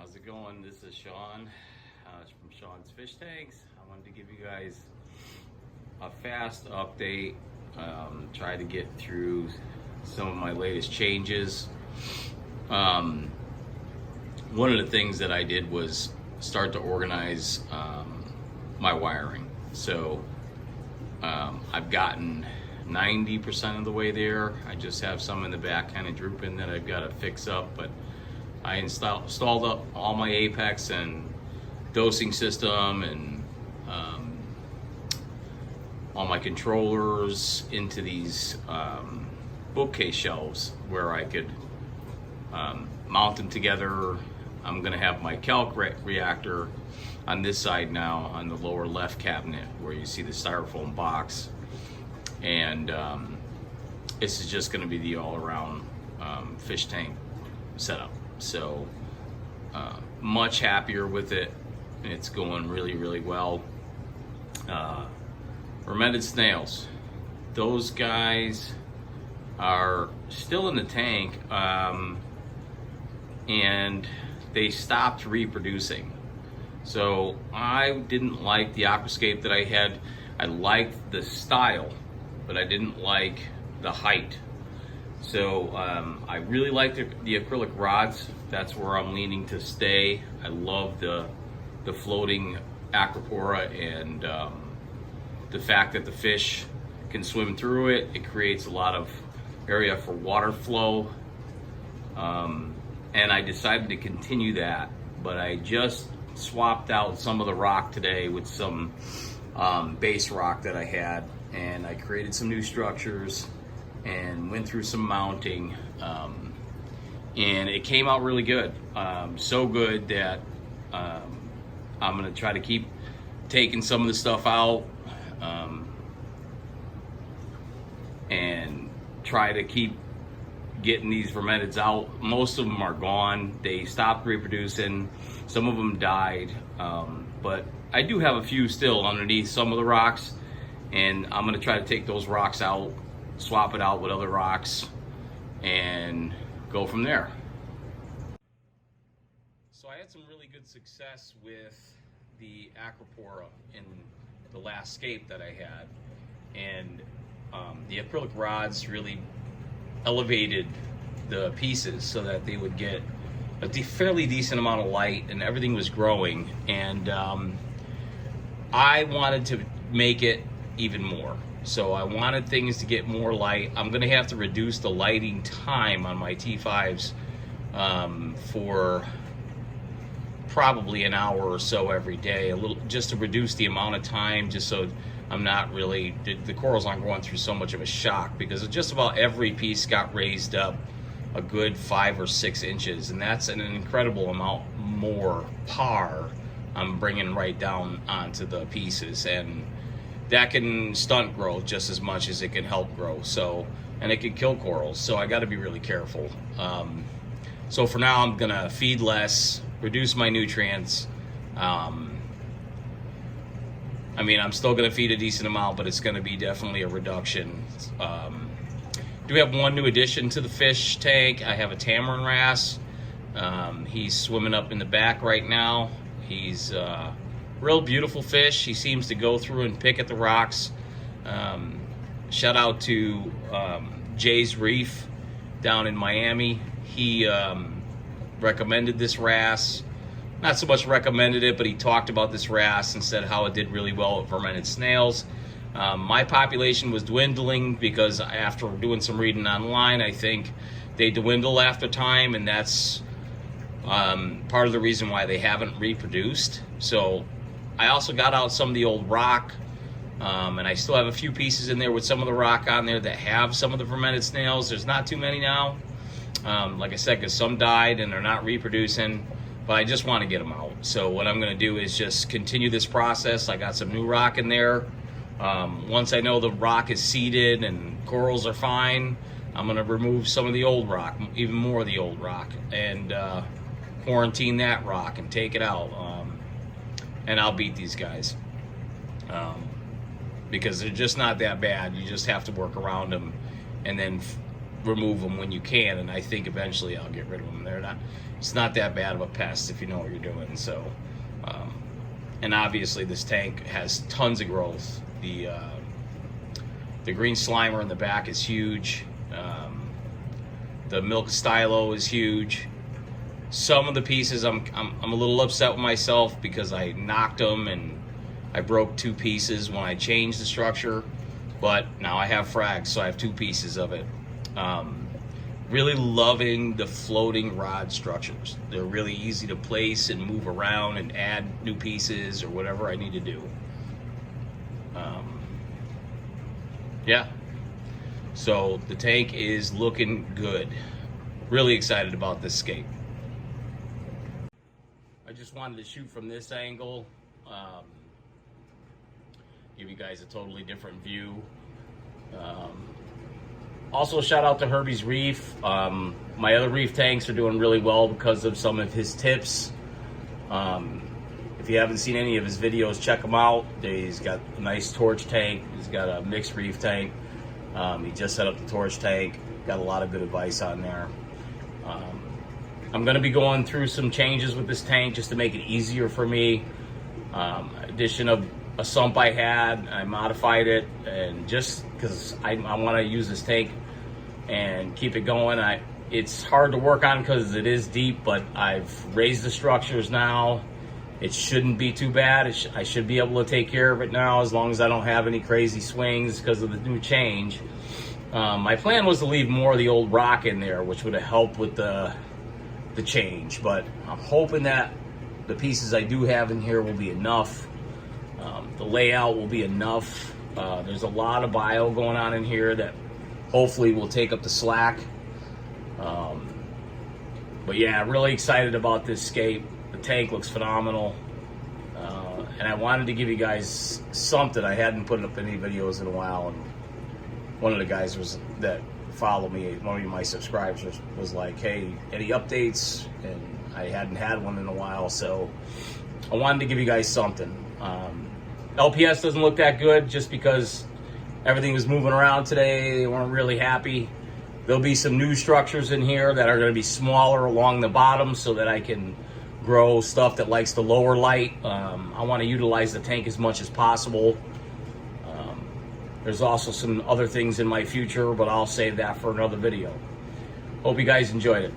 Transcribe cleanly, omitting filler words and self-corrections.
How's it going? This is Sean from Sean's Fish Tanks. I wanted to give you guys a fast update, try to get through some of my latest changes. One of the things that I did was start to organize my wiring. So I've gotten 90% of the way there. I just have some in the back kind of drooping that I've got to fix up, but I installed up all my apex and dosing system and all my controllers into these bookcase shelves where I could mount them together. I'm gonna have my calc reactor on this side now on the lower left cabinet where you see the styrofoam box, and this is just gonna be the all-around fish tank setup. So much happier with it. It's going really well. Fermented snails, those guys are still in the tank, and they stopped reproducing. So I didn't like the aquascape that I had. I liked the style, but I didn't like the height. So I really like the acrylic rods. That's where I'm leaning to stay. I love the floating aquapora, and the fact that the fish can swim through it. It creates a lot of area for water flow. And I decided to continue that, but I just swapped out some of the rock today with some base rock that I had, and I created some new structures and went through some mounting, and it came out really good. So good that I'm gonna try to keep taking some of the stuff out, and try to keep getting these fermenteds out. Most of them are gone. They stopped reproducing. Some of them died, but I do have a few still underneath some of the rocks, and I'm gonna try to take those rocks out, swap it out with other rocks, and go from there. So I had some really good success with the aquapora in the last scape that I had, and the acrylic rods really elevated the pieces so that they would get a fairly decent amount of light, and everything was growing, and I wanted to make it even more. So I wanted things to get more light. I'm gonna have to reduce the lighting time on my T5s for probably an hour or so every day, a little, just to reduce the amount of time, just so I'm not really, the corals aren't going through so much of a shock, because just about every piece got raised up a good 5 or 6 inches, and that's an incredible amount more par I'm bringing right down onto the pieces, and that can stunt growth just as much as it can help grow. So, and it can kill corals, so I got to be really careful. So for now, I'm gonna feed less, reduce my nutrients. I mean, I'm still gonna feed a decent amount, but it's gonna be definitely a reduction. Do have one new addition to the fish tank. I have a tamarin wrasse. He's swimming up in the back right now. He's real beautiful fish. He seems to go through and pick at the rocks. Shout out to Jay's Reef down in Miami. He recommended this wrasse. Not so much recommended it, but he talked about this wrasse and said how it did really well with fermented snails. My population was dwindling because after doing some reading online, I think they dwindle after time, and that's part of the reason why they haven't reproduced. So I also got out some of the old rock, and I still have a few pieces in there with some of the rock on there that have some of the fermented snails. There's not too many now, like I said, because some died and they're not reproducing, but I just want to get them out. So what I'm going to do is just continue this process. I got some new rock in there. Once I know the rock is seeded and corals are fine, I'm going to remove some of the old rock, even more of the old rock, and quarantine that rock and take it out, and I'll beat these guys, because they're just not that bad. You just have to work around them, and then remove them when you can, and I think eventually I'll get rid of them. It's not that bad of a pest if you know what you're doing. So, and obviously this tank has tons of growth. The green slimer in the back is huge. The milk stylo is huge. Some of the pieces I'm a little upset with myself because I knocked them and I broke 2 pieces when I changed the structure, but now I have frags, so I have 2 pieces of it. Really loving the floating rod structures. They're really easy to place and move around and add new pieces or whatever I need to do. Yeah, so the tank is looking good. Really excited about this scape. I just wanted to shoot from this angle, give you guys a totally different view. Also, shout out to Herbie's Reef. My other Reef tanks are doing really well because of some of his tips. If you haven't seen any of his videos, check them out. He's got a nice torch tank. He's got a mixed Reef tank. He just set up the torch tank. Got a lot of good advice on there. I'm going to be going through some changes with this tank just to make it easier for me. Addition of a sump I had, I modified it, and just because I want to use this tank and keep it going. It's hard to work on because it is deep, but I've raised the structures now. It shouldn't be too bad. I should be able to take care of it now as long as I don't have any crazy swings because of the new change. My plan was to leave more of the old rock in there, which would have helped with the change, but I'm hoping that the pieces I do have in here will be enough. The layout will be enough. There's a lot of bio going on in here that hopefully will take up the slack. But yeah, really excited about this scape. The tank looks phenomenal. And I wanted to give you guys something. I hadn't put up any videos in a while, and one of the guys that follow me, one of my subscribers, was like, hey, any updates? And I hadn't had one in a while, so I wanted to give you guys something. LPS doesn't look that good just because everything was moving around today. They weren't really happy. There'll be some new structures in here that are going to be smaller along the bottom so that I can grow stuff that likes the lower light. I want to utilize the tank as much as possible. There's also some other things in my future, but I'll save that for another video. Hope you guys enjoyed it.